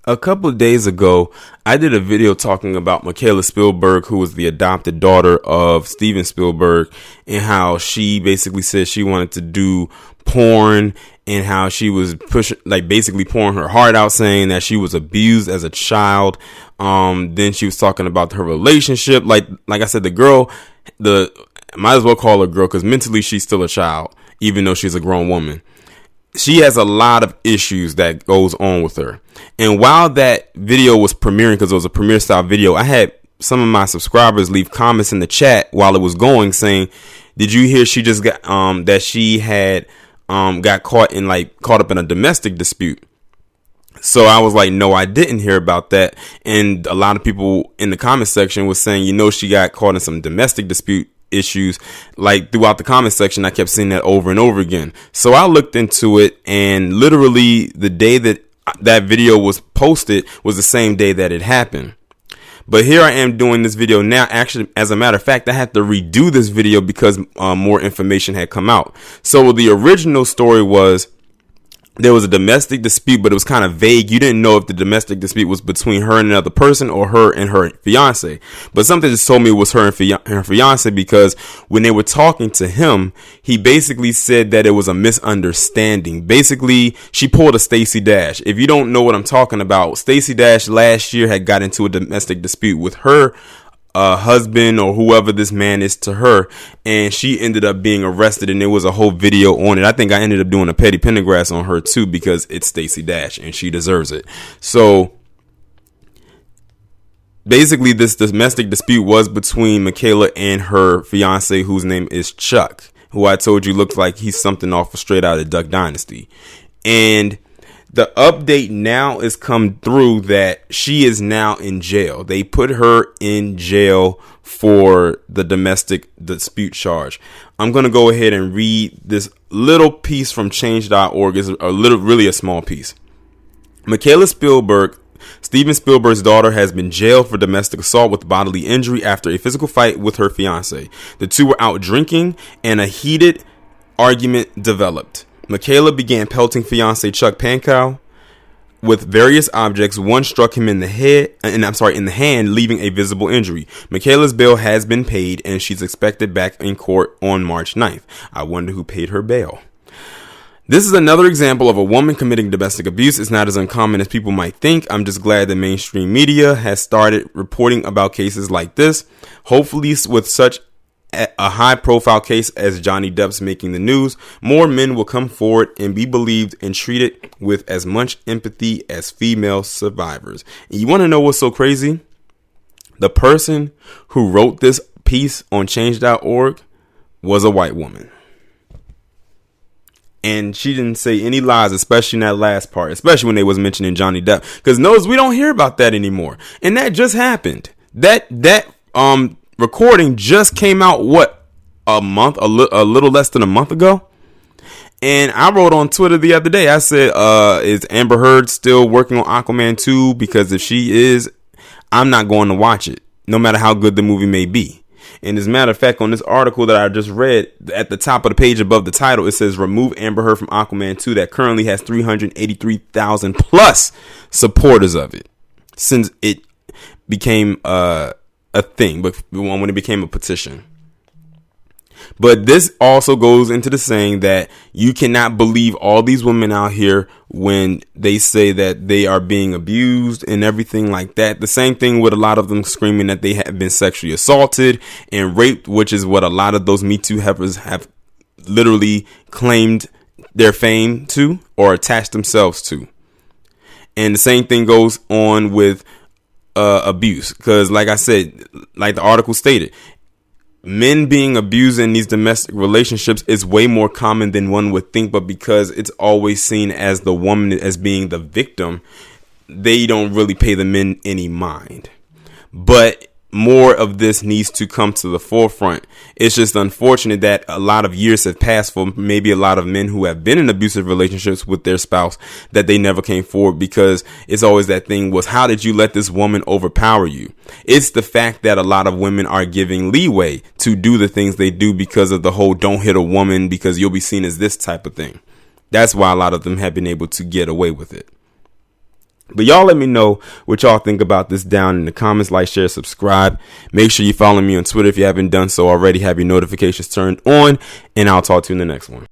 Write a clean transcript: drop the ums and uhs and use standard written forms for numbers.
A couple of days ago, I did a video talking about Mikaela Spielberg, who was the adopted daughter of Steven Spielberg, and how she basically said she wanted to do porn and how she was basically pouring her heart out, saying that she was abused as a child. Then she was talking about her relationship. Like I said, the girl, might as well call her girl because mentally she's still a child, even though she's a grown woman. She has a lot of issues that goes on with her. And while that video was premiering, because it was a premiere style video, I had some of my subscribers leave comments in the chat while it was going saying, did you hear she just got, that she had, got caught up in a domestic dispute? So I was like, no, I didn't hear about that. And a lot of people in the comment section was saying, she got caught in some domestic dispute issues. Like throughout the comment section, I kept seeing that over and over again. So I looked into it, and literally the day that video was posted was the same day that it happened. But here I am doing this video now. Actually, as a matter of fact, I had to redo this video because more information had come out. So the original story was there was a domestic dispute, but it was kind of vague. You didn't know if the domestic dispute was between her and another person or her and her fiance. But something just told me it was her and her fiance, because when they were talking to him, he basically said that it was a misunderstanding. Basically, she pulled a Stacey Dash. If you don't know what I'm talking about, Stacey Dash last year had got into a domestic dispute with her husband or whoever this man is to her, and she ended up being arrested, and there was a whole video on it. I think I ended up doing a petty pendergrass on her too, because it's Stacey Dash and she deserves it. So basically this domestic dispute was between Mikaela and her fiance, whose name is Chuck, who I told you looks like he's something off of Straight Out of Duck Dynasty. And the update now is come through that she is now in jail. They put her in jail for the domestic dispute charge. I'm going to go ahead and read this little piece from change.org. It's really a small piece. Mikaela Spielberg, Steven Spielberg's daughter, has been jailed for domestic assault with bodily injury after a physical fight with her fiance. The two were out drinking and a heated argument developed. Mikaela began pelting fiance Chuck Pankow with various objects. One struck him in the hand, leaving a visible injury. Mikaela's bail has been paid, and she's expected back in court on March 9th. I wonder who paid her bail. This is another example of a woman committing domestic abuse. It's not as uncommon as people might think. I'm just glad the mainstream media has started reporting about cases like this. Hopefully, with such a high-profile case as Johnny Depp's making the news, more men will come forward and be believed and treated with as much empathy as female survivors. And you want to know what's so crazy? The person who wrote this piece on change.org was a white woman. And she didn't say any lies, especially in that last part, especially when they was mentioning Johnny Depp. Because notice we don't hear about that anymore. And that just happened. That recording just came out a little less than a month ago. And I wrote on Twitter the other day, I said, is Amber Heard still working on Aquaman 2? Because if she is, I'm not going to watch it, no matter how good the movie may be. And as a matter of fact, on this article that I just read, at the top of the page above the title, it says remove Amber Heard from Aquaman 2, that currently has 383,000 plus supporters of it since it became a thing, but when it became a petition. But this also goes into the saying that you cannot believe all these women out here when they say that they are being abused and everything like that. The same thing with a lot of them screaming that they have been sexually assaulted and raped, which is what a lot of those Me Too heifers have literally claimed their fame to or attached themselves to. And the same thing goes on with abuse, because like I said, like the article stated, men being abused in these domestic relationships is way more common than one would think, but because it's always seen as the woman as being the victim, they don't really pay the men any mind. But more of this needs to come to the forefront. It's just unfortunate that a lot of years have passed for maybe a lot of men who have been in abusive relationships with their spouse, that they never came forward, because it's always that thing was, how did you let this woman overpower you? It's the fact that a lot of women are giving leeway to do the things they do because of the whole don't hit a woman because you'll be seen as this type of thing. That's why a lot of them have been able to get away with it. But y'all let me know what y'all think about this down in the comments. Like, share, subscribe. Make sure you follow me on Twitter if you haven't done so already. Have your notifications turned on, and I'll talk to you in the next one.